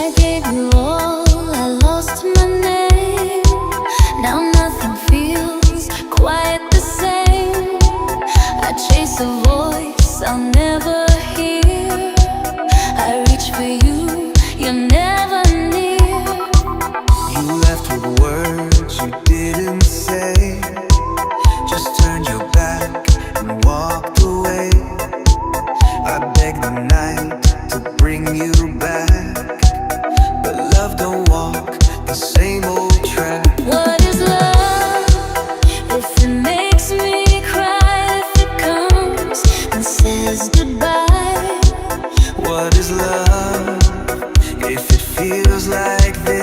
I gave you all, I lost my name. Now nothing feels quite the same. I chase a voice I'll never hear. I reach for you, you're never near. You left with words you didn't say. Just turned your back and walked away. I begged the night to bring you back, but love don't walk the same old track. What is love if it makes me cry? If it comes and says goodbye? What is love if it feels like this?